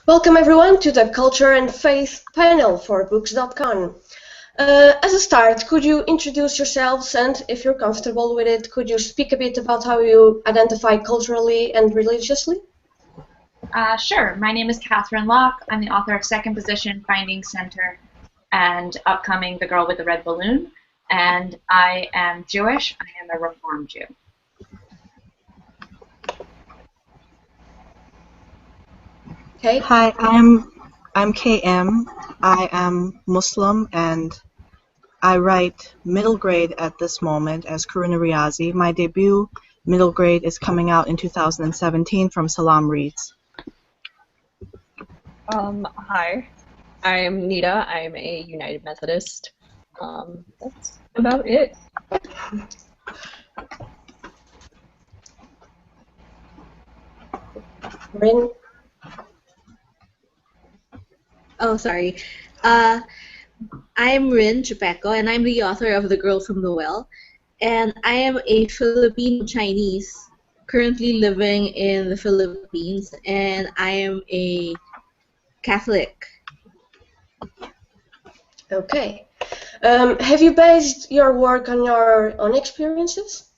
Welcome everyone to the Culture and Faith panel for BooksDotCon. As a start, could you introduce yourselves and, if you're comfortable with it, could you speak a bit about how you identify culturally and religiously? Sure. My name is Catherine Locke. I'm the author of Second Position, Finding Center, and upcoming The Girl with the Red Balloon. And I am Jewish. I am a Reform Jew. Okay. Hi, I'm KM. I am Muslim and I write middle grade at this moment as Karuna Riazi. My debut middle grade is coming out in 2017 from Salam Reads. Hi, I'm Nita. I'm a United Methodist. That's about it. Rin? Oh, sorry. I'm Rin Chupeco, and I'm the author of The Girl from the Well. And I am a Filipino Chinese, currently living in the Philippines, and I am a Catholic. Okay. Have you based your work on your own experiences?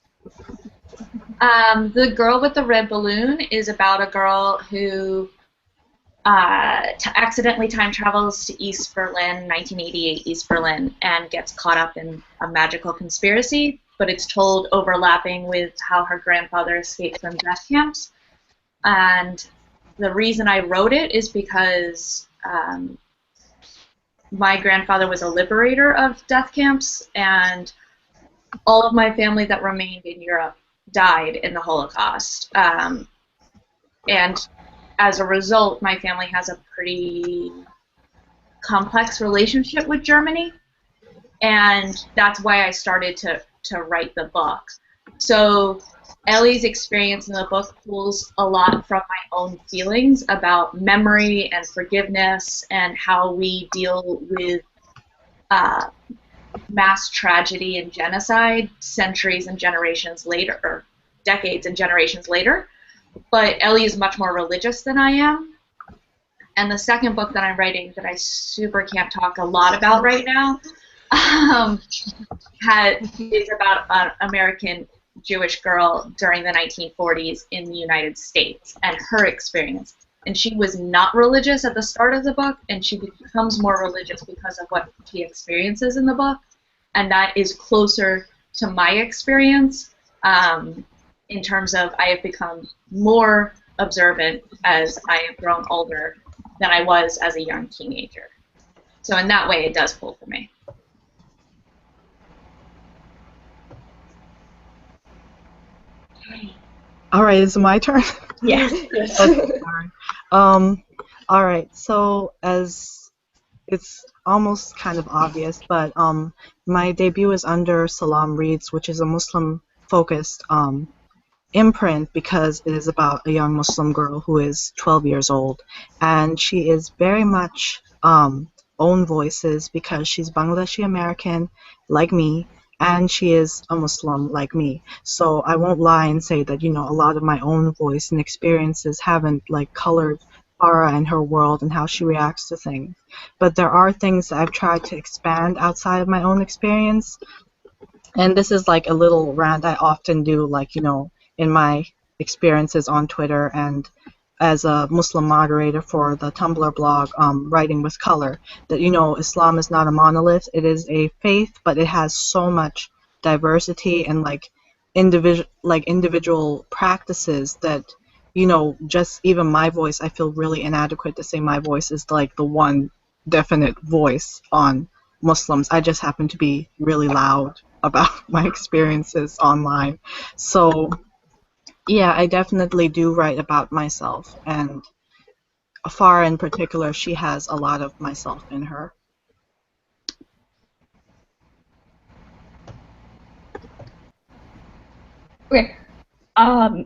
The Girl with the Red Balloon is about a girl who accidentally time travels to East Berlin, 1988 East Berlin, and gets caught up in a magical conspiracy, but it's told overlapping with how her grandfather escaped from death camps. And the reason I wrote it is because my grandfather was a liberator of death camps, and all of my family that remained in Europe died in the Holocaust. And as a result, my family has a pretty complex relationship with Germany, and that's why I started to write the book. So Ellie's experience in the book pulls a lot from my own feelings about memory and forgiveness and how we deal with mass tragedy and genocide centuries and generations later, or decades and generations later. But Ellie is much more religious than I am. And the second book that I'm writing that I super can't talk a lot about right now is about an American Jewish girl during the 1940s in the United States and her experience. And she was not religious at the start of the book, and she becomes more religious because of what she experiences in the book. And that is closer to my experience. In terms of I have become more observant as I have grown older than I was as a young teenager. So in that way, it does pull for me. All right, is it my turn? Yes. Okay, sorry. All right, so as it's almost kind of obvious, but my debut is under Salam Reads, which is a Muslim-focused imprint because it is about a young Muslim girl who is 12 years old, and she is very much own voices because she's Bangladeshi American like me, and she is a Muslim like me. So I won't lie and say that, you know, a lot of my own voice and experiences haven't like colored Farah and her world and how she reacts to things. But there are things that I've tried to expand outside of my own experience. And this is like a little rant I often do, like, you know, in my experiences on Twitter and as a Muslim moderator for the Tumblr blog, Writing with Color, that, you know, Islam is not a monolith. It is a faith, but it has so much diversity and like individual practices that, you know, just even my voice, I feel really inadequate to say my voice is like the one definite voice on Muslims. I just happen to be really loud about my experiences online. So yeah, I definitely do write about myself, and Farah in particular, she has a lot of myself in her. Okay.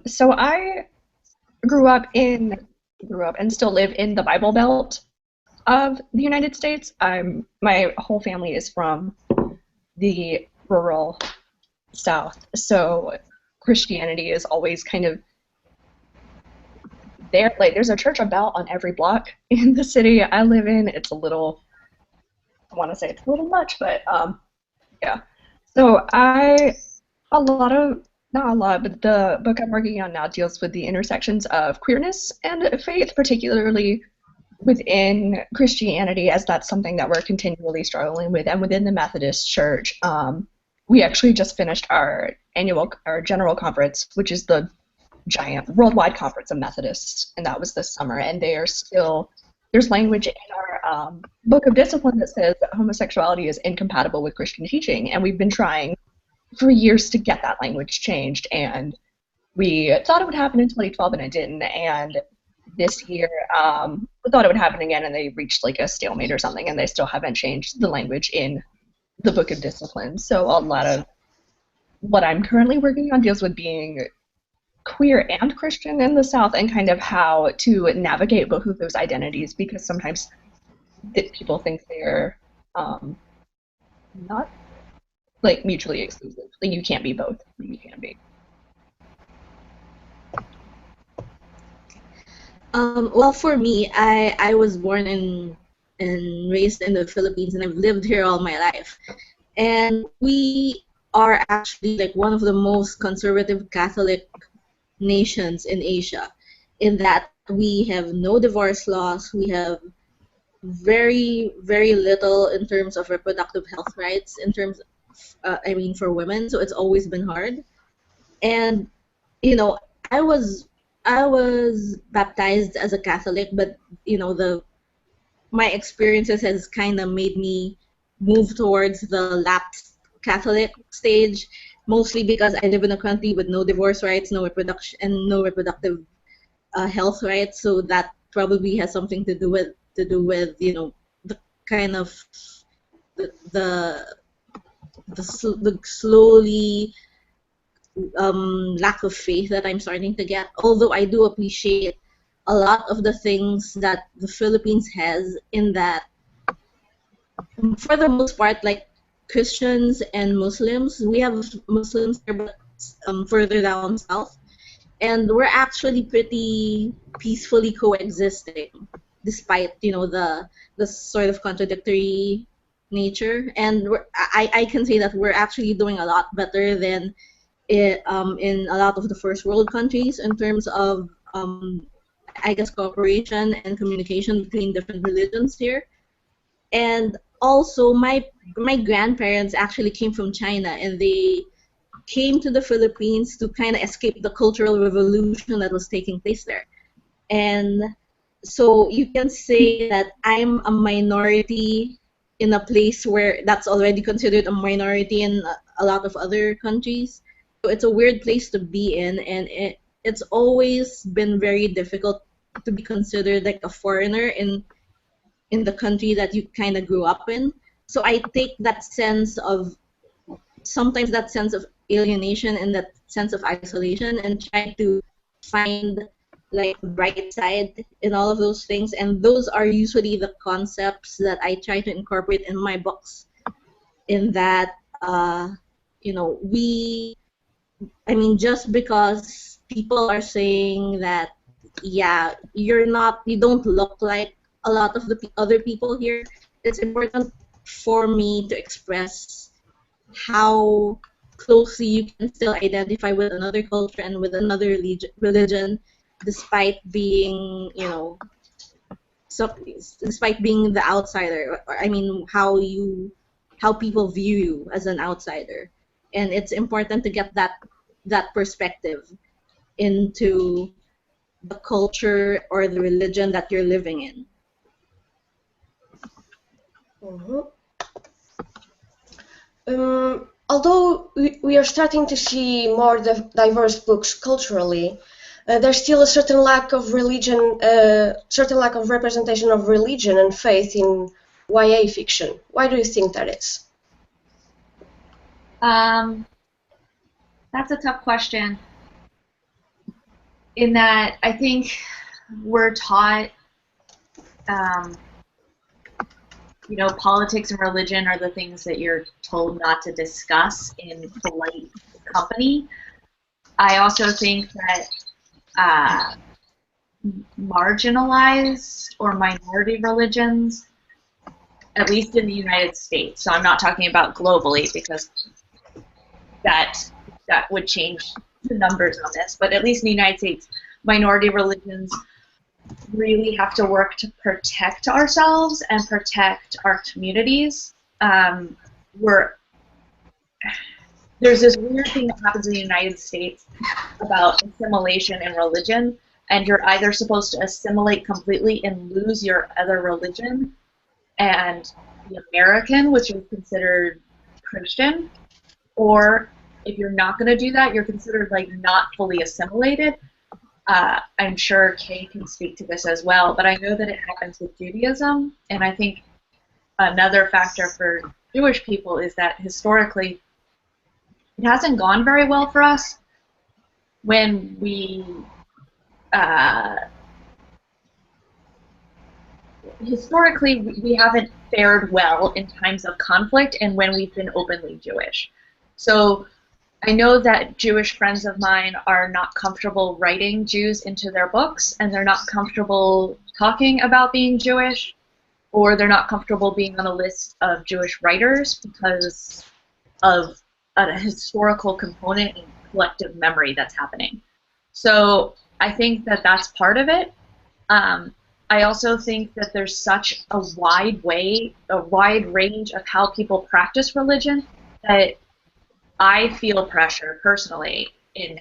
So I grew up and still live in the Bible Belt of the United States. My whole family is from the rural South, so Christianity is always kind of there's a church about on every block in the city I live in. It's a little, I want to say it's a little much, but yeah. So not a lot, but the book I'm working on now deals with the intersections of queerness and faith, particularly within Christianity, as that's something that we're continually struggling with, and within the Methodist Church. We actually just finished our general conference, which is the giant worldwide conference of Methodists, and that was this summer, and there's language in our book of discipline that says that homosexuality is incompatible with Christian teaching, and we've been trying for years to get that language changed, and we thought it would happen in 2012 and it didn't, and this year we thought it would happen again, and they reached like a stalemate or something, and they still haven't changed the language in the book of discipline. So a lot of what I'm currently working on deals with being queer and Christian in the South, and kind of how to navigate both of those identities, because sometimes people think they're not like mutually exclusive. Like you can't be both. You can't be. Well, for me, I was born and raised in the Philippines, and I've lived here all my life. And we are actually like one of the most conservative Catholic nations in Asia, in that we have no divorce laws, we have very, very little in terms of reproductive health rights, in terms of, for women, so it's always been hard. And, I was baptized as a Catholic, but, my experiences has kind of made me move towards the lapsed Catholic stage, mostly because I live in a country with no divorce rights, no reproductive health rights. So that probably has something to do with the kind of the slowly lack of faith that I'm starting to get. Although I do appreciate a lot of the things that the Philippines has, in that, for the most part, like Christians and Muslims, we have Muslims here, but further down south, and we're actually pretty peacefully coexisting, despite the sort of contradictory nature. And I can say that we're actually doing a lot better than in a lot of the first world countries in terms of cooperation and communication between different religions here. And also, my grandparents actually came from China, and they came to the Philippines to kind of escape the cultural revolution that was taking place there. And so you can say that I'm a minority in a place where that's already considered a minority in a lot of other countries. So it's a weird place to be in, and it's always been very difficult to be considered like a foreigner in the country that you kind of grew up in. So I take that sense of, sometimes that sense of alienation and that sense of isolation, and try to find like the bright side in all of those things. And those are usually the concepts that I try to incorporate in my books, in that just because people are saying that, yeah, you don't look like a lot of the other people here, it's important for me to express how closely you can still identify with another culture and with another religion, despite being, despite being the outsider. How people view you as an outsider, and it's important to get that perspective into the culture or the religion that you're living in. Although we are starting to see more diverse books culturally, there's still a certain lack of representation of religion and faith in YA fiction. Why do you think that is? That's a tough question. In that, I think we're taught, politics and religion are the things that you're told not to discuss in polite company. I also think that marginalized or minority religions, at least in the United States. So I'm not talking about globally because that would change the numbers on this, but at least in the United States, minority religions really have to work to protect ourselves and protect our communities. There's this weird thing that happens in the United States about assimilation and religion, and you're either supposed to assimilate completely and lose your other religion and be American, which is considered Christian, or if you're not going to do that, you're considered like not fully assimilated. I'm sure Kay can speak to this as well, but I know that it happens with Judaism, and I think another factor for Jewish people is that historically it hasn't gone very well for us when we historically we haven't fared well in times of conflict and when we've been openly Jewish. So I know that Jewish friends of mine are not comfortable writing Jews into their books, and they're not comfortable talking about being Jewish, or they're not comfortable being on a list of Jewish writers because of a historical component and collective memory that's happening. So I think that that's part of it. I also think that there's such a wide range of how people practice religion that I feel pressure personally in,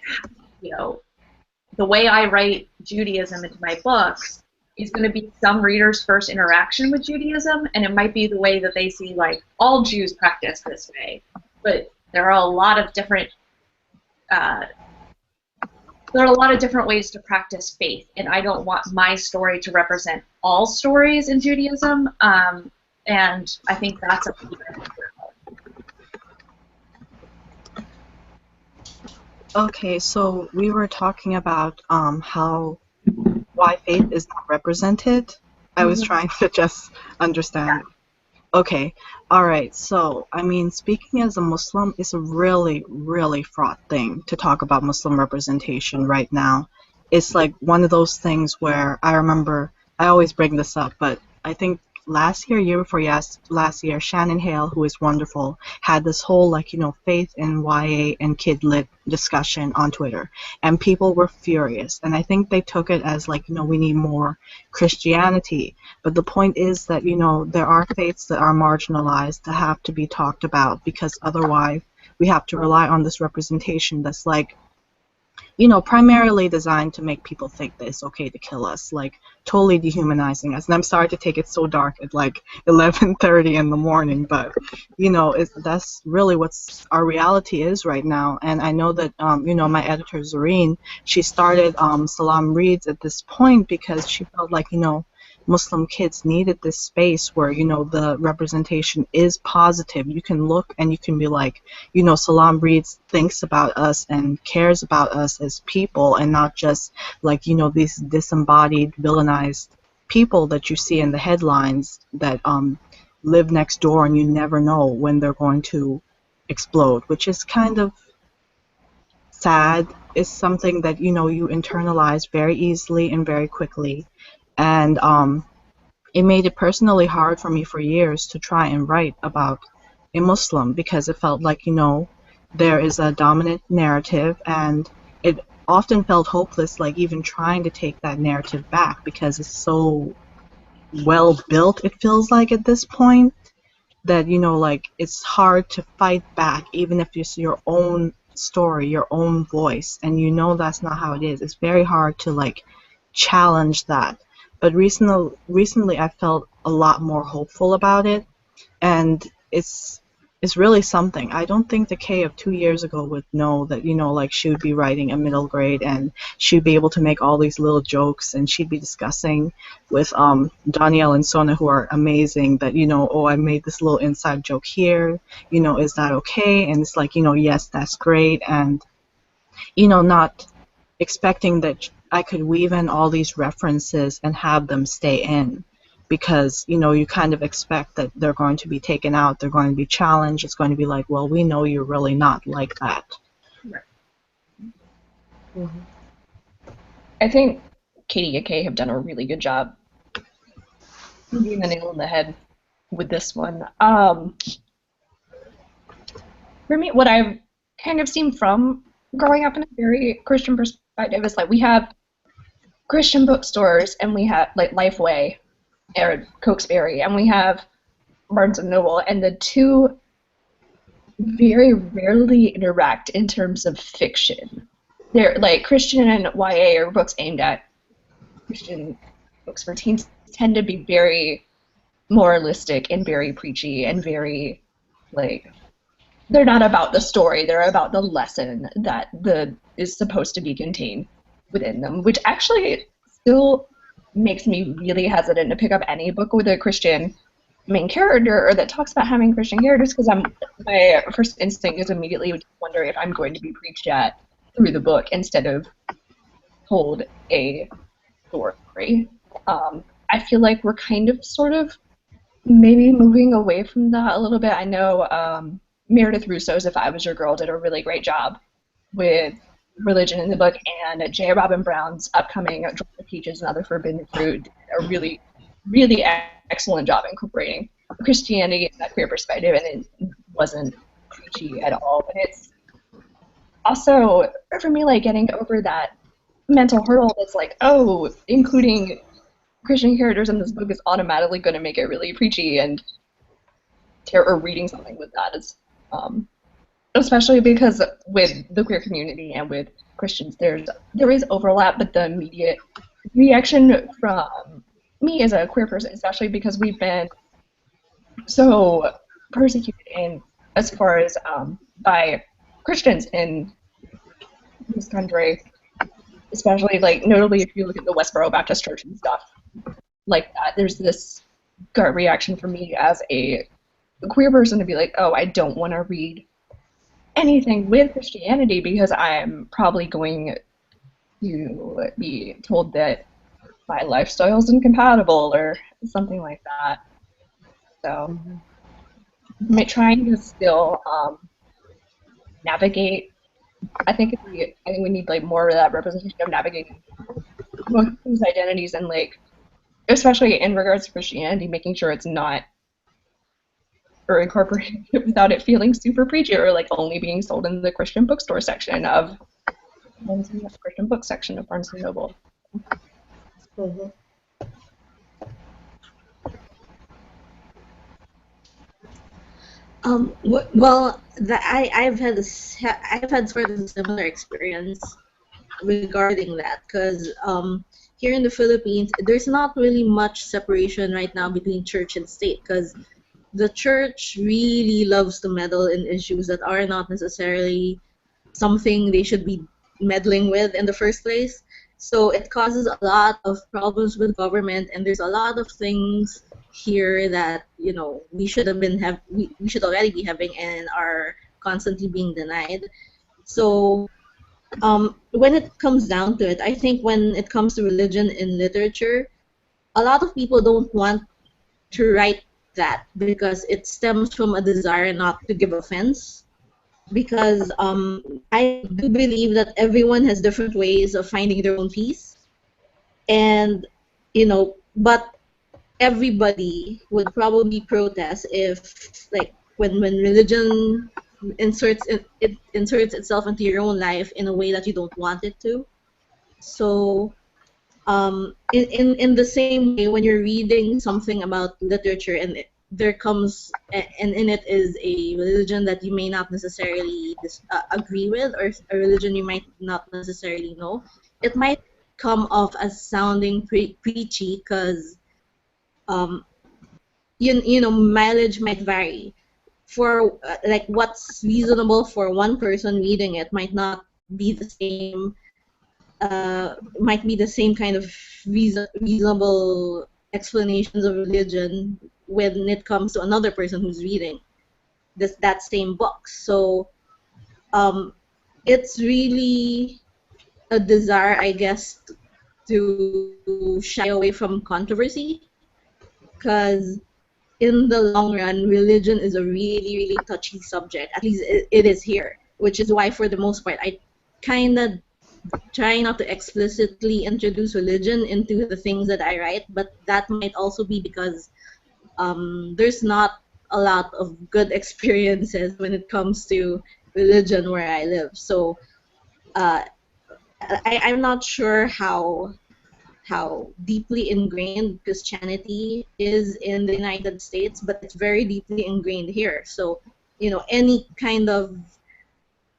the way I write Judaism into my books is going to be some readers' first interaction with Judaism, and it might be the way that they see, like, all Jews practice this way. But there are a lot of different ways to practice faith, and I don't want my story to represent all stories in Judaism, and I think that's a Okay, so we were talking about why faith is not represented. I was trying to just understand. Okay, all right. So, I mean, speaking as a Muslim is a really, really fraught thing to talk about Muslim representation right now. It's like one of those things where I remember, I always bring this up, but I think last year before last year, Shannon Hale, who is wonderful, had this whole, faith in YA and kid lit discussion on Twitter, and people were furious, and I think they took it as we need more Christianity, but the point is that there are faiths that are marginalized that have to be talked about, because otherwise we have to rely on this representation that's primarily designed to make people think that it's okay to kill us, totally dehumanizing us. And I'm sorry to take it so dark at 11:30 in the morning, but that's really what our reality is right now. And I know that my editor Zareen, she started Salam Reads at this point because she felt like Muslim kids needed this space where the representation is positive. You can look and you can be like, Salam Reads thinks about us and cares about us as people, and not just these disembodied, villainized people that you see in the headlines that live next door and you never know when they're going to explode, which is kind of sad. It's something that you internalize very easily and very quickly. And it made it personally hard for me for years to try and write about a Muslim, because it felt like, there is a dominant narrative, and it often felt hopeless, even trying to take that narrative back, because it's so well built, it feels like at this point, that, it's hard to fight back, even if it's your own story, your own voice, and that's not how it is. It's very hard to, challenge that. But recently I felt a lot more hopeful about it, and it's really something. I don't think the Kay of 2 years ago would know that, she would be writing a middle grade, and she'd be able to make all these little jokes, and she'd be discussing with Danielle and Sona, who are amazing, that, oh, I made this little inside joke here, is that okay? And it's like, yes, that's great, and, not expecting that I could weave in all these references and have them stay in, because you kind of expect that they're going to be taken out, they're going to be challenged, it's going to be like, well, we know you're really not like that. Right. I think Katie and Kay have done a really good job hitting the nail on the head with this one. For me, what I've kind of seen from growing up in a very Christian perspective is like we have Christian bookstores and we have like Lifeway or Cokesbury and we have Barnes and Noble, and the two very rarely interact in terms of fiction. They're like Christian and YA or books aimed at Christian books for teens tend to be very moralistic and very preachy and very like they're not about the story, they're about the lesson that is supposed to be contained within them, which actually still makes me really hesitant to pick up any book with a Christian main character or that talks about having Christian characters, because my first instinct is immediately to wonder if I'm going to be preached at through the book instead of told a story. I feel like we're kind of sort of maybe moving away from that a little bit. I know Meredith Russo's If I Was Your Girl did a really great job with religion in the book, and J. Robin Brown's upcoming Drop the Peaches and Other Forbidden Fruit did a really, really excellent job incorporating Christianity in that queer perspective, and it wasn't preachy at all. But it's also, for me, like getting over that mental hurdle that's like, oh, including Christian characters in this book is automatically going to make it really preachy, and or reading something with that is, especially because with the queer community and with Christians, there is overlap, but the immediate reaction from me as a queer person, especially because we've been so persecuted in as far as by Christians in this country, especially like notably if you look at the Westboro Baptist Church and stuff like that, there's this gut reaction for me as a queer person to be like, oh, I don't want to read anything with Christianity because I'm probably going to be told that my lifestyle is incompatible or something like that. So I'm trying to still navigate. I think we need like more of that representation of navigating both those identities, and like especially in regards to Christianity, making sure it's not or incorporating it without it feeling super preachy or like only being sold in the Christian bookstore section of the Christian book section of Barnes and Noble. Mm-hmm. I've had sort of a similar experience regarding that, because here in the Philippines, there's not really much separation right now between church and state, because the church really loves to meddle in issues that are not necessarily something they should be meddling with in the first place. So it causes a lot of problems with government, and there's a lot of things here that we should already be having and are constantly being denied. So when it comes down to it, I think when it comes to religion in literature, a lot of people don't want to write that because it stems from a desire not to give offense. Because I do believe that everyone has different ways of finding their own peace, and but everybody would probably protest if, like, when religion inserts itself into your own life in a way that you don't want it to. So in the same way, when you're reading something about literature and there comes and in it is a religion that you may not necessarily agree with, or a religion you might not necessarily know, it might come off as sounding preachy because mileage might vary. For like what's reasonable for one person reading it might not be the same. Might be the same kind of reasonable explanations of religion when it comes to another person who's reading that same book. So it's really a desire, I guess, to shy away from controversy, because in the long run, religion is a really, really touchy subject. At least it is here, which is why, for the most part, I kind of trying not to explicitly introduce religion into the things that I write, but that might also be because there's not a lot of good experiences when it comes to religion where I live. So uh, I'm not sure how deeply ingrained Christianity is in the United States, but it's very deeply ingrained here. So, any kind of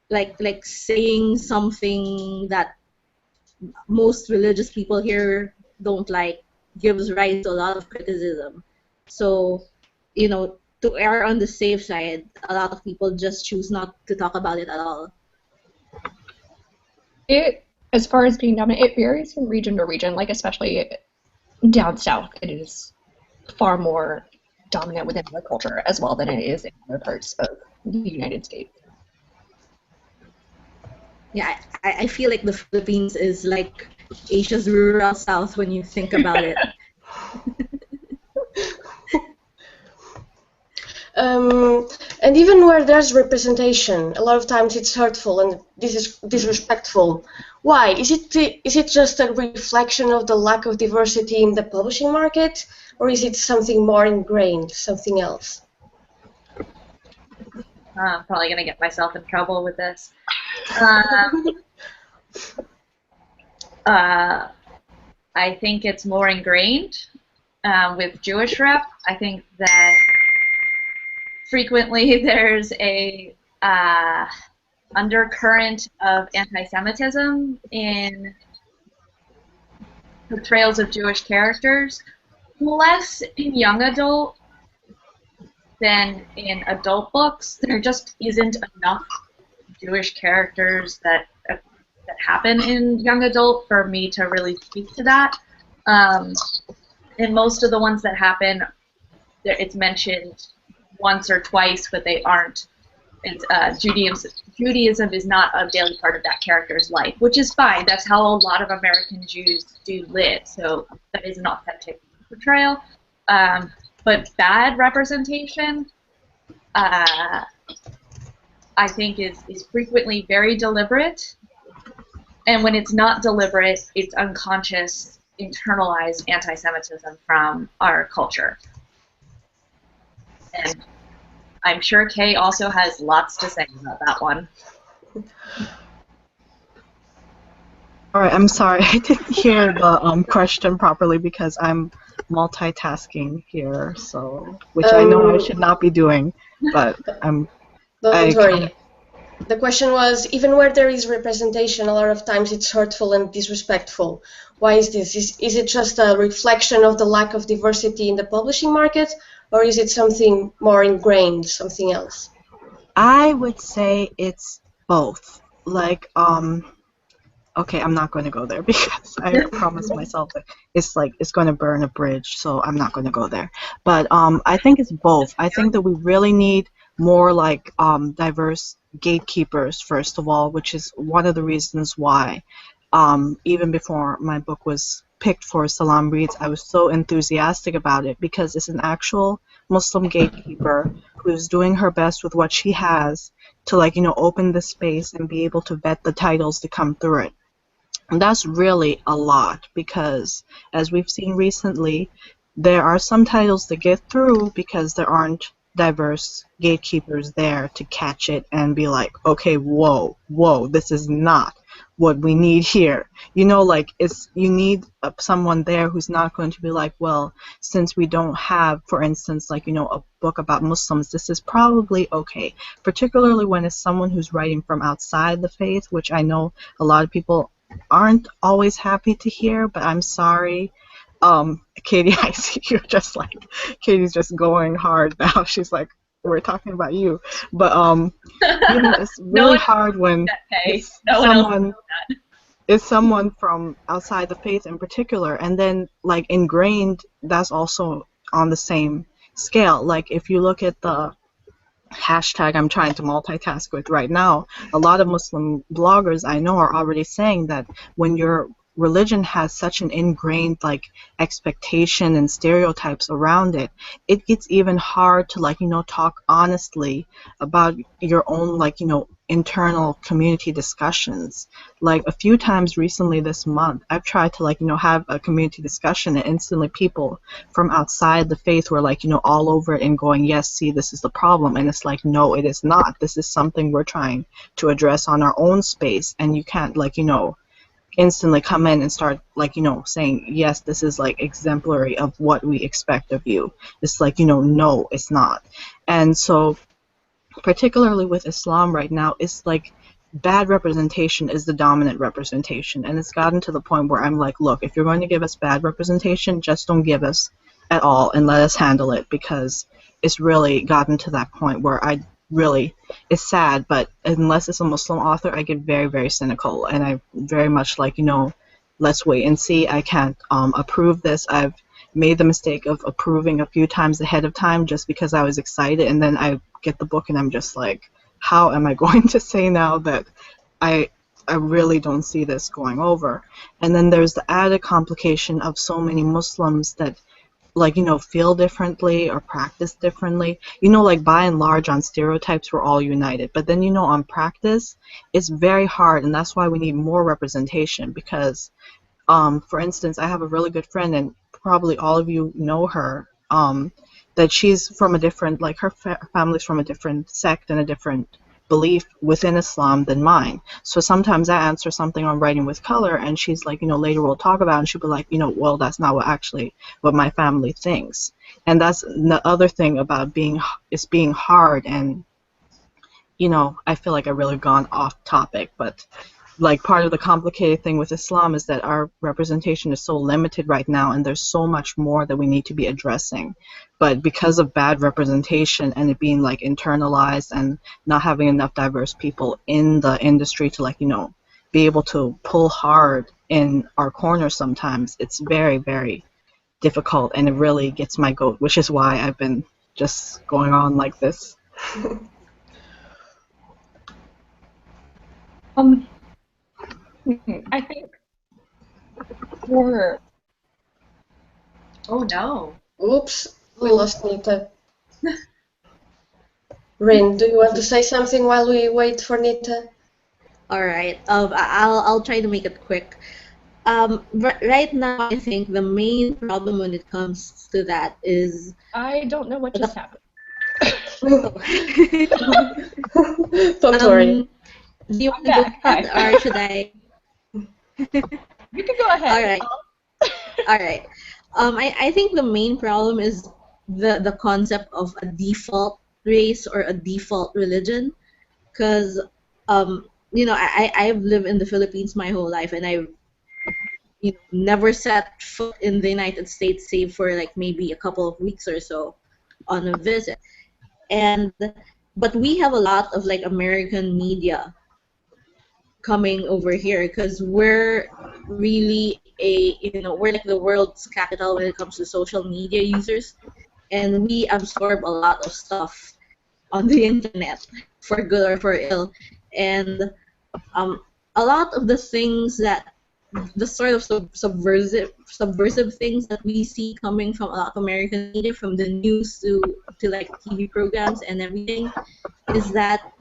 like saying something that most religious people here don't like gives rise to a lot of criticism. So, to err on the safe side, a lot of people just choose not to talk about it at all. As far as being dominant, it varies from region to region. Like especially down south, it is far more dominant within the culture as well than it is in other parts of the United States. Yeah, I feel like the Philippines is like Asia's rural south when you think about it. And even where there's representation, a lot of times it's hurtful and this is disrespectful. Why? Is it just a reflection of the lack of diversity in the publishing market, or is it something more ingrained, something else? I'm probably going to get myself in trouble with this. I think it's more ingrained with Jewish rep. I think that frequently there's a undercurrent of anti-Semitism in portrayals of Jewish characters, less in young adult than in adult books. There just isn't enough Jewish characters that happen in young adult for me to really speak to that. And most of the ones that happen, it's mentioned once or twice, but they aren't. Judaism is not a daily part of that character's life, which is fine. That's how a lot of American Jews do live, so that is an authentic portrayal. But bad representation, I think, is frequently very deliberate. And when it's not deliberate, it's unconscious, internalized anti-Semitism from our culture. And I'm sure Kay also has lots to say about that one. All right, I'm sorry, I didn't hear the question properly because I'm multitasking here, so which I know I should not be doing, but Don't worry. The question was, even where there is representation, a lot of times it's hurtful and disrespectful. Why is this? Is it just a reflection of the lack of diversity in the publishing market, or is it something more ingrained, something else? I would say it's both. Like, okay, I'm not going to go there because I promised myself that it's going to burn a bridge, so I'm not going to go there. But I think it's both. I think that we really need more like diverse gatekeepers, first of all, which is one of the reasons why even before my book was picked for Salam Reads, I was so enthusiastic about it because it's an actual Muslim gatekeeper who's doing her best with what she has to, like, open the space and be able to vet the titles to come through it. And that's really a lot because, as we've seen recently, there are some titles that get through because there aren't diverse gatekeepers there to catch it and be like, okay, whoa, this is not what we need here. Like, you need someone there who's not going to be like, well, since we don't have, for instance, like, a book about Muslims, this is probably okay. Particularly when it's someone who's writing from outside the faith, which I know a lot of people aren't always happy to hear, but I'm sorry. Katie, I see you're just like, Katie's just going hard now. She's like, we're talking about you. But, it's really hard when it's someone from outside the faith in particular. And then, like, ingrained, that's also on the same scale. Like, if you look at the hashtag I'm trying to multitask with right now, a lot of Muslim bloggers I know are already saying that when your religion has such an ingrained like expectation and stereotypes around it, it gets even hard to, like, talk honestly about your own, like, internal community discussions. Like a few times recently this month, I've tried to have a community discussion, and instantly people from outside the faith were all over it and going, yes, see, this is the problem. And it's like, no, it is not. This is something we're trying to address on our own space, and you can't instantly come in and start saying, yes, this is exemplary of what we expect of you. It's no, it's not. And so particularly with Islam right now, it's bad representation is the dominant representation, and it's gotten to the point where I'm like, look, if you're going to give us bad representation, just don't give us at all and let us handle it, because it's really gotten to that point where it's sad, but unless it's a Muslim author, I get very, very cynical, and I very much let's wait and see. I can't approve this. I've made the mistake of approving a few times ahead of time just because I was excited, and then I get the book and I'm just like, how am I going to say now that I really don't see this going over? And then there's the added complication of so many Muslims that feel differently or practice differently. By and large on stereotypes we're all united, but then on practice it's very hard, and that's why we need more representation. Because for instance, I have a really good friend, and probably all of you know her, that she's from a different, her family's from a different sect and a different belief within Islam than mine. So sometimes I answer something on Writing with Color, and she's like, later we'll talk about it, and she'll be like, well, that's not what my family thinks. And that's the other thing about being hard. And I feel like I've really gone off topic, but part of the complicated thing with Islam is that our representation is so limited right now, and there's so much more that we need to be addressing. But because of bad representation and it being internalized and not having enough diverse people in the industry to be able to pull hard in our corner, sometimes it's very, very difficult, and it really gets my goat, which is why I've been just going on like this. I think for... Oh no. Oops, we lost Nita. Rin, do you want to say something while we wait for Nita? All right. I'll try to make it quick. Right now, I think the main problem when it comes to that is I don't know what just happened. Don't worry. Do you want to go ahead, or should I? You can go ahead. All right. All right. I think the main problem is the concept of a default race or a default religion, because I've lived in the Philippines my whole life, and I've never set foot in the United States save for maybe a couple of weeks or so on a visit. But we have a lot of American media coming over here, because we're really we're the world's capital when it comes to social media users, and we absorb a lot of stuff on the internet, for good or for ill. And a lot of the things that the sort of subversive things that we see coming from a lot of American media, from the news to TV programs and everything, is that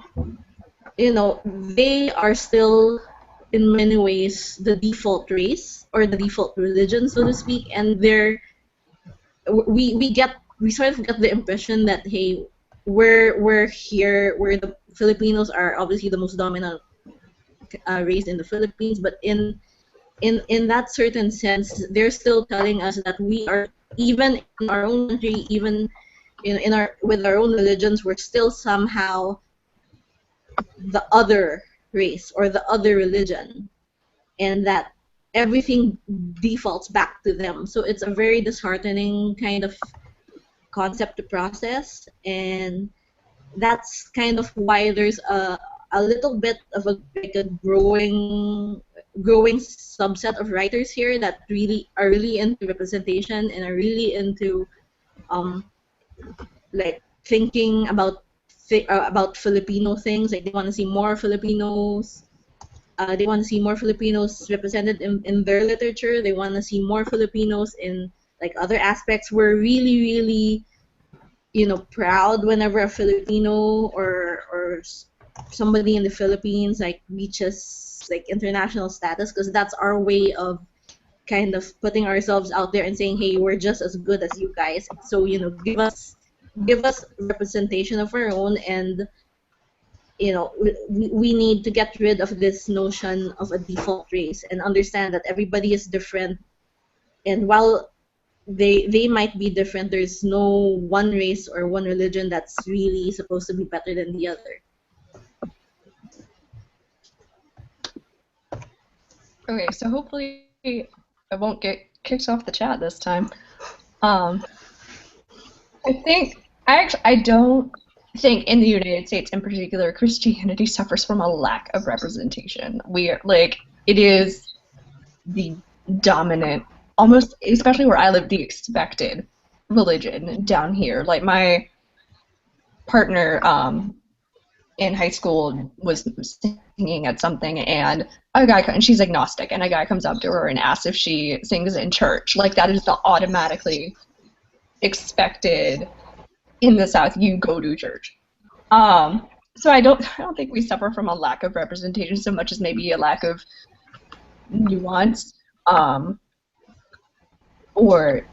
they are still in many ways the default race or the default religion, so to speak, and we sort of get the impression that, hey, we're here, where the Filipinos are obviously the most dominant race in the Philippines, but in that certain sense, they're still telling us that we are, even in our own country, even with our own religions, we're still somehow the other race or the other religion, and that everything defaults back to them. So it's a very disheartening kind of concept to process, and that's kind of why there's a little bit of a growing subset of writers here that are really into representation and are really into thinking about Filipino things. They want to see more Filipinos. They want to see more Filipinos represented in their literature. They want to see more Filipinos in other aspects. We're really, really, proud whenever a Filipino or somebody in the Philippines like reaches like international status, because that's our way of kind of putting ourselves out there and saying, hey, we're just as good as you guys. So, you know, give us representation of our own, and you know, we need to get rid of this notion of a default race and understand that everybody is different. And while they might be different, there's no one race or one religion that's really supposed to be better than the other. Okay, so hopefully I won't get kicked off the chat this time. I don't think in the United States in particular, Christianity suffers from a lack of representation. It is the dominant, almost, especially where I live, the expected religion down here. Like my partner in high school was singing at something, and and she's agnostic, and a guy comes up to her and asks if she sings in church. Like, that is the automatically expected in the South. You go to church. So I don't think we suffer from a lack of representation so much as maybe a lack of nuance, or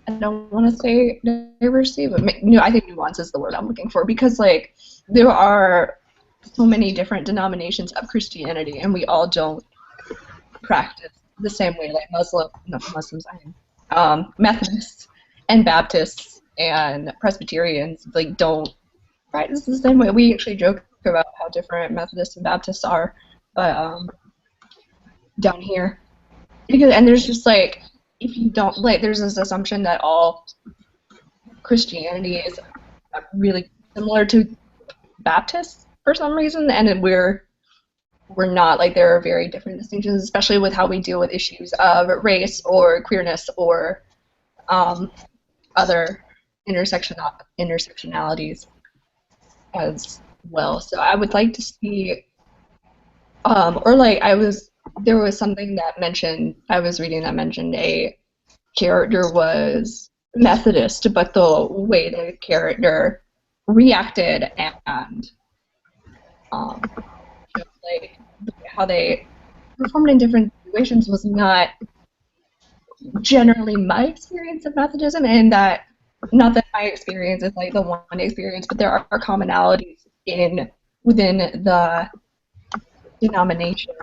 I don't want to say diversity, but I think nuance is the word I'm looking for, because like there are so many different denominations of Christianity, and we all don't practice the same way. Like Methodists and Baptists and Presbyterians don't practice the same way. We actually joke about how different Methodists and Baptists are, but down here, and there's just like, if you don't there's this assumption that all Christianity is really similar to Baptists for some reason, and we're not. Like, there are very different distinctions, especially with how we deal with issues of race or queerness or other intersectionalities as well. So I would like to see, there was something that mentioned, I was reading that mentioned a character was Methodist, but the way the character reacted and how they performed in different situations was not generally my experience of Methodism, and that, not that my experience is like the one experience, but there are commonalities within the denomination.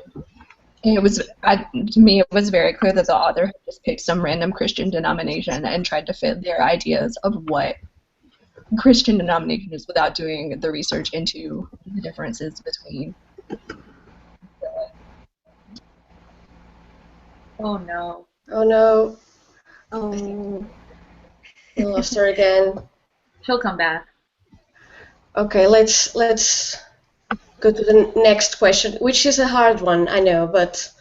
And it was, to me, it was very clear that the author had just picked some random Christian denomination and tried to fit their ideas of what Christian denomination is without doing the research into the differences between. Oh no. Oh no. Oh. We lost her again. She'll come back. Okay, let's go to the next question, which is a hard one, I know, but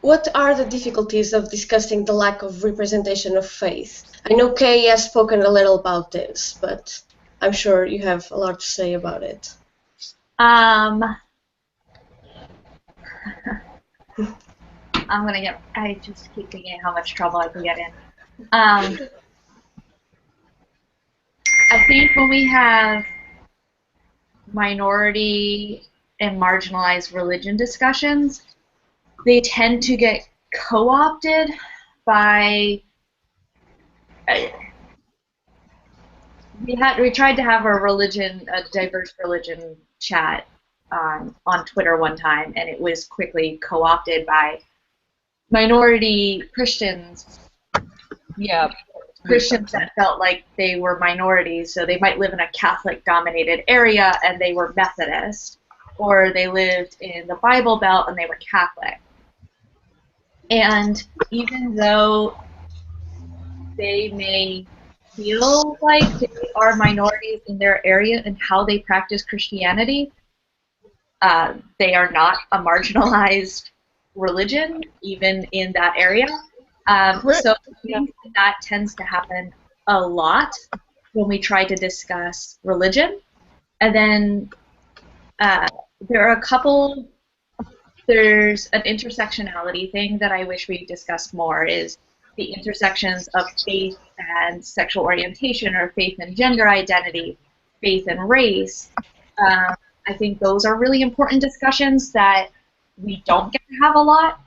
what are the difficulties of discussing the lack of representation of faith? I know Kay has spoken a little about this, but I'm sure you have a lot to say about it. I just keep thinking how much trouble I can get in. I think when we have minority and marginalized religion discussions, they tend to get co-opted by. We tried to have a diverse religion chat on Twitter one time, and it was quickly co-opted by minority Christians. Yeah. Christians that felt like they were minorities, so they might live in a Catholic-dominated area and they were Methodist, or they lived in the Bible Belt and they were Catholic. And even though they may feel like they are minorities in their area and how they practice Christianity, they are not a marginalized religion, even in that area. So I think that tends to happen a lot when we try to discuss religion. And then there's an intersectionality thing that I wish we discussed more, is the intersections of faith and sexual orientation, or faith and gender identity. faith and race, I think those are really important discussions that we don't get to have a lot.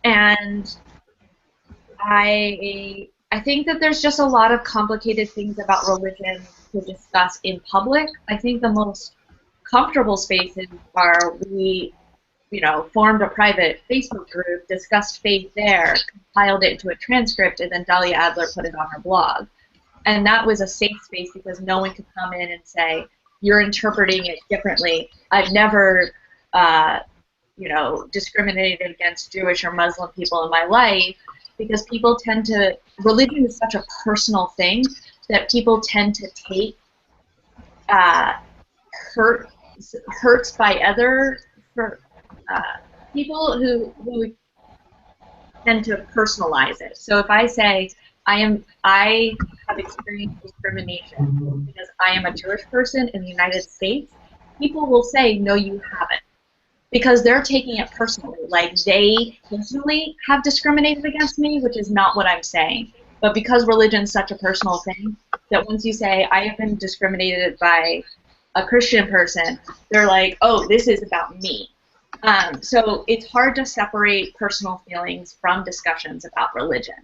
And I think that there's just a lot of complicated things about religion to discuss in public. I think the most comfortable spaces are we, formed a private Facebook group, discussed faith there, compiled it into a transcript, and then Dahlia Adler put it on her blog. And that was a safe space because no one could come in and say, you're interpreting it differently. I've never, discriminated against Jewish or Muslim people in my life, because people tend to, religion is such a personal thing that people tend to take hurts by other people who tend to personalize it. So if I say I have experienced discrimination because I am a Jewish person in the United States, people will say, no, you haven't, because they're taking it personally, like they personally have discriminated against me, which is not what I'm saying. But because religion is such a personal thing, that once you say, I have been discriminated by a Christian person, they're like, oh, this is about me. So it's hard to separate personal feelings from discussions about religion.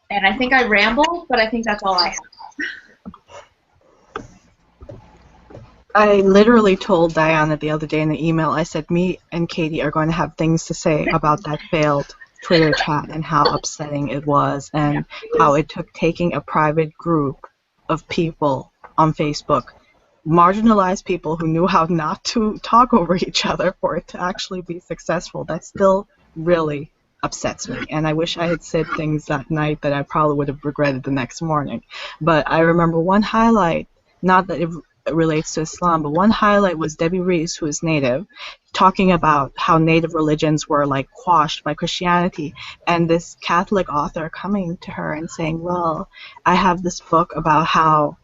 And I think I rambled, but I think that's all I have. I literally told Diana the other day in the email, I said, me and Katie are going to have things to say about that failed Twitter chat and how upsetting it was, and how it took taking a private group of people on Facebook, marginalized people who knew how not to talk over each other, for it to actually be successful. That still really upsets me, and I wish I had said things that night that I probably would have regretted the next morning. But I remember one highlight, not that it relates to Islam, but one highlight was Debbie Reese, who is Native, talking about how Native religions were like quashed by Christianity, and this Catholic author coming to her and saying, well, I have this book about how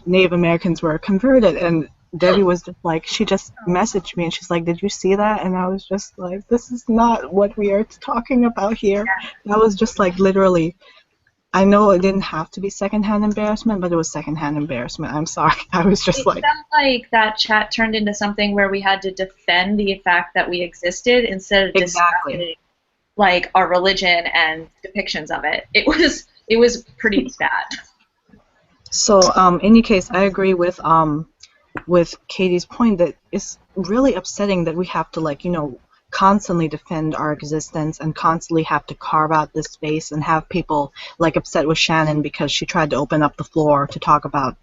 Native Americans were converted, and Debbie was just like, she just messaged me and she's like, did you see that? And I was just like, this is not what we are talking about here. That was just like literally, I know it didn't have to be secondhand embarrassment, but it was secondhand embarrassment. I'm sorry. I was just It felt like that chat turned into something where we had to defend the fact that we existed instead of discussing like our religion and depictions of it. It was pretty bad. So in any case, I agree with Katie's point that it's really upsetting that we have to constantly defend our existence and constantly have to carve out this space and have people upset with Shannon because she tried to open up the floor to talk about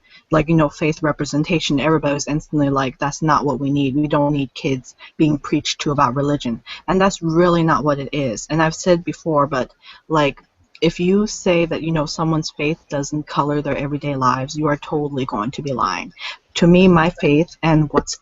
faith representation. Everybody was instantly like, that's not what we need. We don't need kids being preached to about religion. And that's really not what it is. And I've said before, but if you say that someone's faith doesn't color their everyday lives, you are totally going to be lying. To me, my faith and what's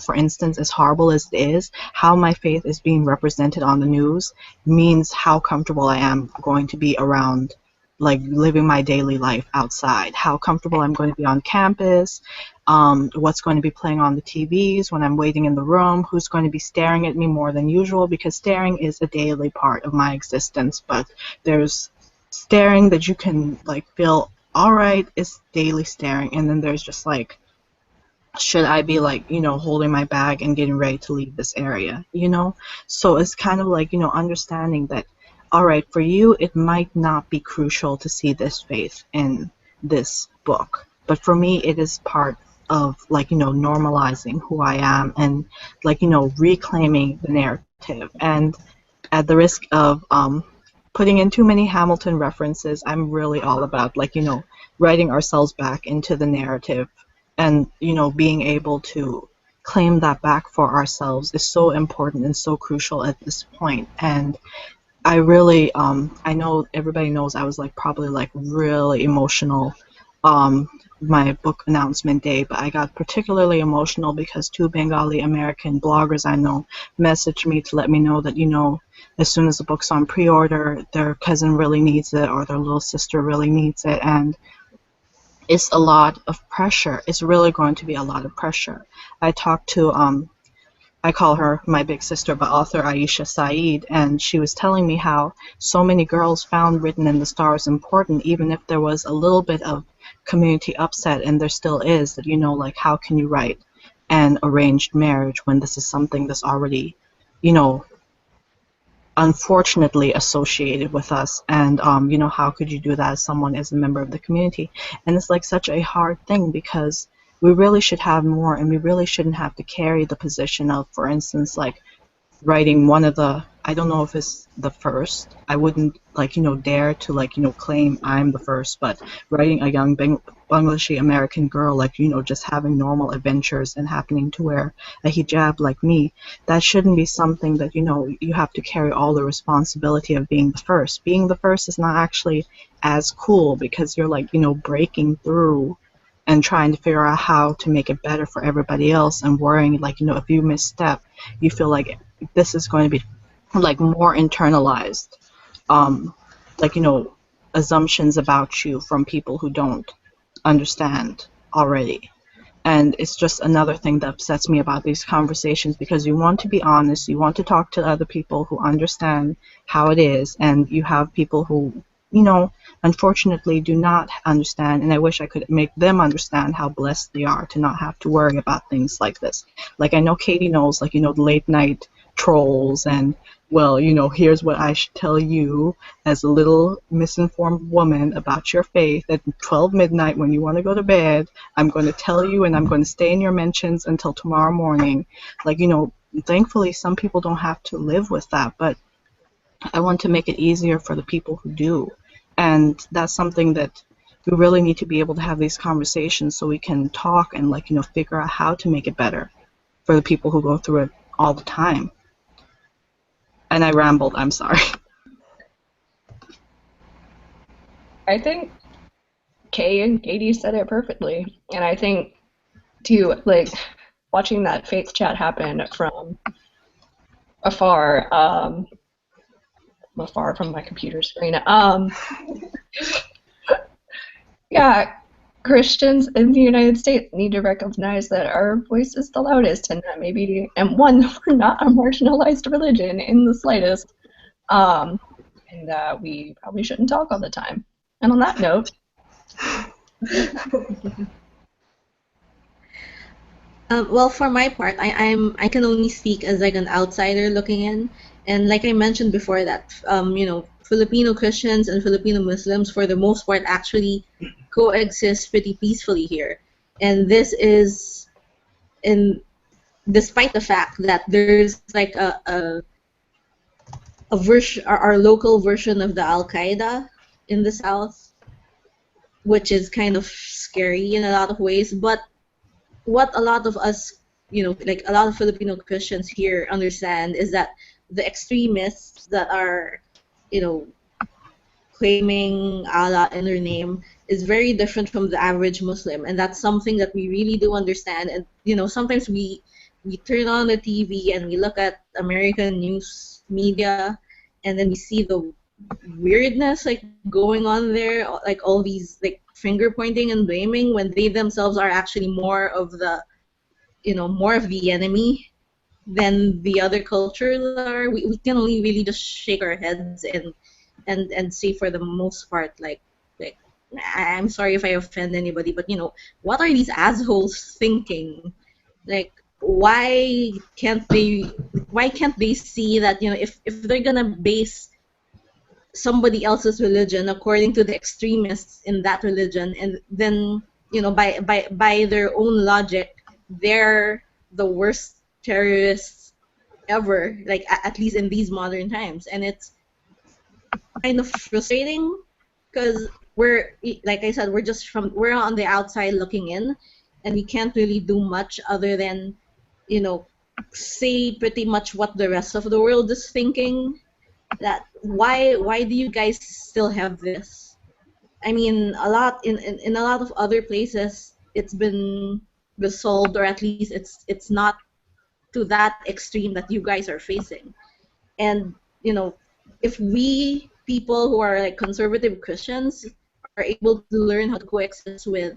for instance, as horrible as it is, how my faith is being represented on the news means how comfortable I am going to be around living my daily life outside, how comfortable I'm going to be on campus, what's going to be playing on the TVs when I'm waiting in the room, who's going to be staring at me more than usual, because staring is a daily part of my existence. But there's staring that you can feel alright, is daily staring, and then there's just should I be holding my bag and getting ready to leave this area, So it's kind of understanding that, all right, for you it might not be crucial to see this faith in this book, but for me it is part of normalizing who I am and reclaiming the narrative. And at the risk of putting in too many Hamilton references, I'm really all about writing ourselves back into the narrative, and being able to claim that back for ourselves is so important and so crucial at this point. And I really I know everybody knows I was probably really emotional my book announcement day, but I got particularly emotional because two Bengali American bloggers I know messaged me to let me know that as soon as the book's on pre-order, their cousin really needs it or their little sister really needs it. And it's a lot of pressure. It's really going to be a lot of pressure. I talked to I call her my big sister, but author Aisha Saeed, and she was telling me how so many girls found Written in the Stars important, even if there was a little bit of community upset, and there still is, that, like, how can you write an arranged marriage when this is something that's already, you know, unfortunately associated with us, and how could you do that as someone as a member of the community? And it's like such a hard thing, because we really should have more, and we really shouldn't have to carry the position of, for instance, like writing one of the, I don't know if it's the first, I wouldn't dare to claim I'm the first, but writing a young Bangladeshi American girl, just having normal adventures and happening to wear a hijab like me, that shouldn't be something that you have to carry all the responsibility of being the first. Being the first is not actually as cool, because you're breaking through and trying to figure out how to make it better for everybody else, and worrying if you misstep, you feel like this is going to be more internalized, um, assumptions about you from people who don't understand already. And it's just another thing that upsets me about these conversations, because you want to be honest, you want to talk to other people who understand how it is, and you have people who, unfortunately do not understand, and I wish I could make them understand how blessed they are to not have to worry about things like this. I know Katie knows, the late night trolls, and, well, here's what I should tell you as a little misinformed woman about your faith at 12 midnight when you want to go to bed. I'm going to tell you, and I'm going to stay in your mentions until tomorrow morning. Thankfully, some people don't have to live with that, but I want to make it easier for the people who do. And that's something that we really need to be able to have these conversations, so we can talk and figure out how to make it better for the people who go through it all the time. And I rambled, I'm sorry. I think Kay and Katie said it perfectly. And I think, too, watching that faith chat happen from afar, afar from my computer screen, yeah, Christians in the United States need to recognize that our voice is the loudest, and that we're not a marginalized religion in the slightest, and that we probably shouldn't talk all the time. And on that note, well, for my part, I can only speak as an outsider looking in, and like I mentioned before, that Filipino Christians and Filipino Muslims for the most part actually coexist pretty peacefully here, and this is despite the fact that there's a version, our local version of the Al Qaeda in the South, which is kind of scary in a lot of ways, but what a lot of us, a lot of Filipino Christians here understand is that the extremists that are, claiming Allah in their name is very different from the average Muslim, and that's something that we really do understand. And sometimes we turn on the TV and we look at American news media, and then we see the weirdness going on there, all these finger pointing and blaming, when they themselves are actually more of the enemy than the other cultures are. We can only really just shake our heads and say, for the most part, I'm sorry if I offend anybody, but what are these assholes thinking? Why can't they see that if they're gonna base somebody else's religion according to the extremists in that religion, and then by their own logic, they're the worst terrorists ever, at least in these modern times. And it's kind of frustrating, because like I said, we're on the outside looking in, and we can't really do much other than say pretty much what the rest of the world is thinking. That why do you guys still have this? I mean, a lot in a lot of other places it's been resolved, or at least it's not to that extreme that you guys are facing. And if we people who are conservative Christians are able to learn how to coexist with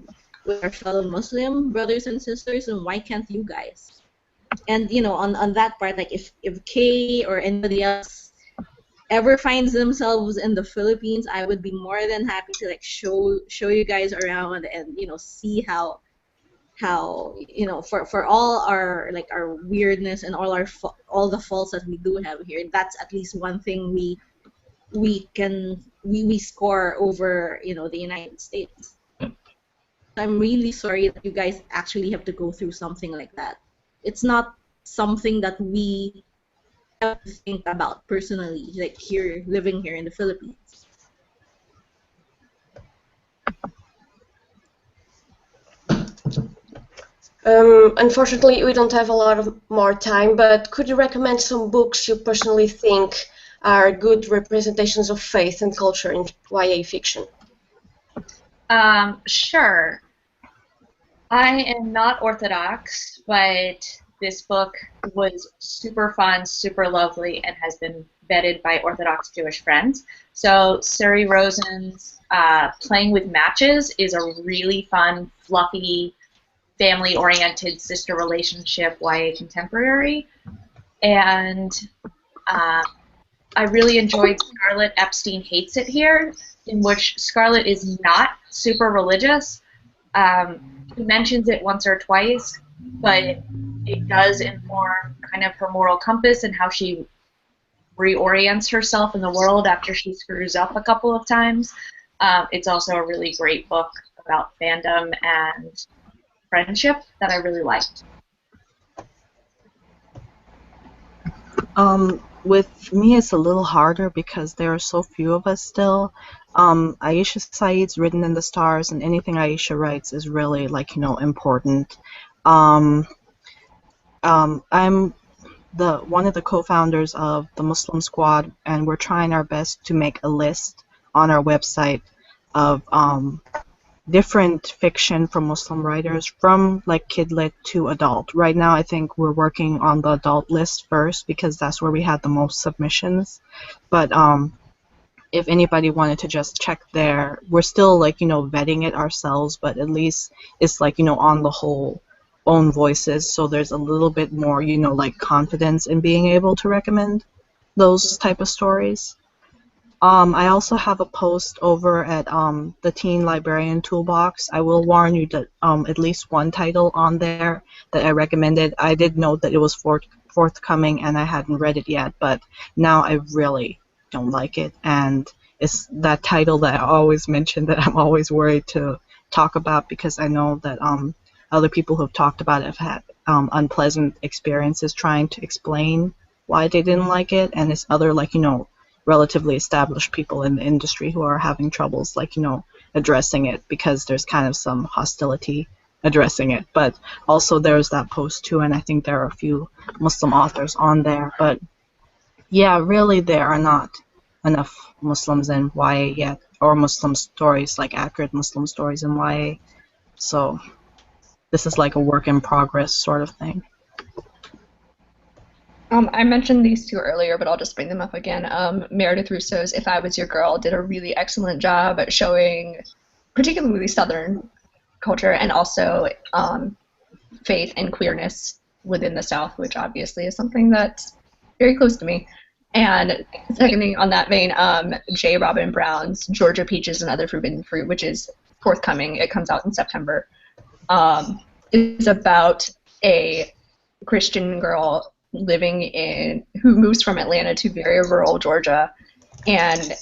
our fellow Muslim brothers and sisters, and why can't you guys? And on that part, like if Kay or anybody else ever finds themselves in the Philippines, I would be more than happy to like show you guys around and see how for all our like our weirdness and all the faults that we do have here, that's at least one thing we score over the United States. I'm really sorry that you guys actually have to go through something like that. It's not something that we have to think about personally, like here living here in the Philippines. Unfortunately, we don't have a lot of more time, but could you recommend some books you personally think are good representations of faith and culture in YA fiction? Sure. I am not Orthodox, but this book was super fun, super lovely, and has been vetted by Orthodox Jewish friends. So Suri Rosen's Playing with Matches is a really fun, fluffy, family-oriented sister relationship YA contemporary. And I really enjoyed Scarlett Epstein Hates It Here, in which Scarlett is not super religious. She mentions it once or twice, but it does inform kind of her moral compass and how she reorients herself in the world after she screws up a couple of times. It's also a really great book about fandom and friendship that I really liked. With me, it's a little harder because there are so few of us still. Aisha Saeed's Written in the Stars, and anything Aisha writes is really, like, important. I'm one of the co-founders of the Muslim Squad, and we're trying our best to make a list on our website of different fiction from Muslim writers, from like kidlit to adult. Right now, I think we're working on the adult list first because that's where we had the most submissions. But if anybody wanted to just check there, we're still like vetting it ourselves, but at least it's like on the whole own voices, so there's a little bit more like confidence in being able to recommend those type of stories. I also have a post over at the Teen Librarian Toolbox. I will warn you that at least one title on there that I recommended, I did note that it was forthcoming and I hadn't read it yet, but now I really don't like it. And it's that title that I always mention that I'm always worried to talk about because I know that other people who have talked about it have had unpleasant experiences trying to explain why they didn't like it, and it's other like relatively established people in the industry who are having troubles like addressing it because there's kind of some hostility addressing it. But also there's that post too, and I think there are a few Muslim authors on there. But yeah, really there are not enough Muslims in YA yet, or Muslim stories, like accurate Muslim stories in YA. So this is like a work in progress sort of thing. I mentioned these two earlier, but I'll just bring them up again. Meredith Russo's If I Was Your Girl did a really excellent job at showing particularly Southern culture and also faith and queerness within the South, which obviously is something that's very close to me. And seconding on that vein, J. Robin Brown's Georgia Peaches and Other Forbidden Fruit, which is forthcoming. It comes out in September. Is about a Christian girl who moves from Atlanta to very rural Georgia, and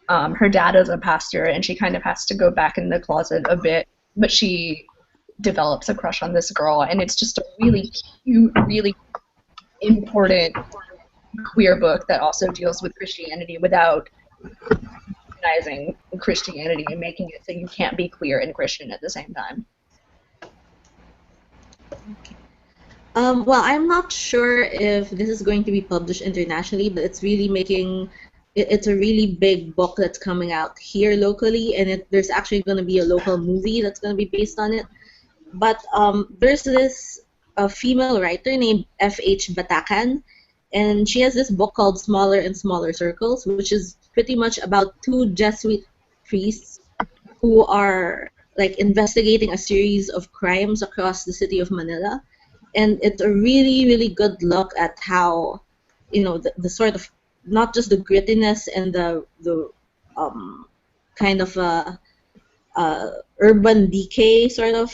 her dad is a pastor, and she kind of has to go back in the closet a bit, but she develops a crush on this girl, and it's just a really cute, really important queer book that also deals with Christianity without recognizing Christianity and making it so you can't be queer and Christian at the same time. Well, I'm not sure if this is going to be published internationally, but it's a really big book that's coming out here locally, and there's actually going to be a local movie that's going to be based on it. But there's this female writer named F.H. Batacan, and she has this book called Smaller and Smaller Circles, which is pretty much about two Jesuit priests who are like investigating a series of crimes across the city of Manila. and it's a really, really good look at how, the sort of, not just the grittiness and the kind of urban decay sort of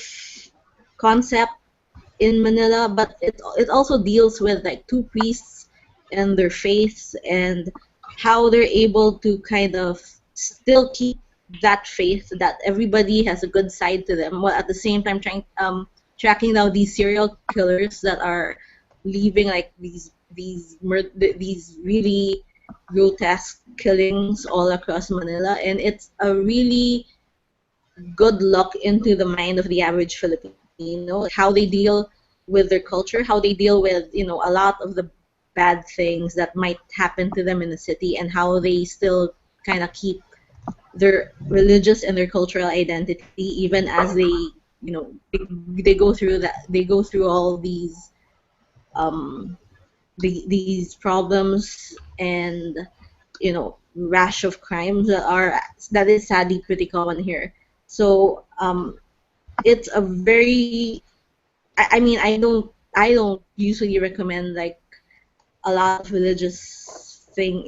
concept in Manila, but it also deals with like two priests and their faiths and how they're able to kind of still keep that faith that everybody has a good side to them, while at the same time tracking down these serial killers that are leaving like these really grotesque killings all across Manila, and it's a really good look into the mind of the average Filipino, like how they deal with their culture, how they deal with a lot of the bad things that might happen to them in the city, and how they still kind of keep their religious and their cultural identity even as they go through all these problems and rash of crimes that is sadly pretty common here. So it's a very I mean I don't usually recommend like a lot of religious themes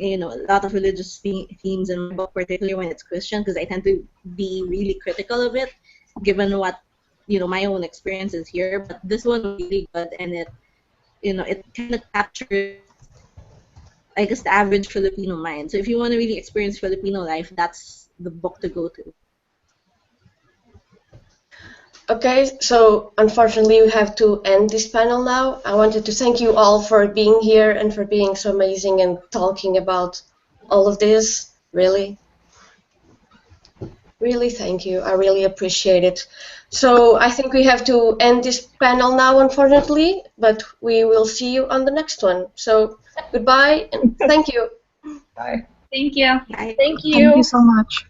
in my book, particularly when it's Christian, because I tend to be really critical of it, given what my own experiences here. But this one was really good, and it kind of captures, I guess, the average Filipino mind. So if you want to really experience Filipino life, that's the book to go to. Okay, so unfortunately we have to end this panel now. I wanted to thank you all for being here and for being so amazing and talking about all of this. Really, really thank you. I really appreciate it. So I think we have to end this panel now, unfortunately, but we will see you on the next one. So goodbye and thank you. Bye. Thank you. Bye. Thank you. Thank you so much.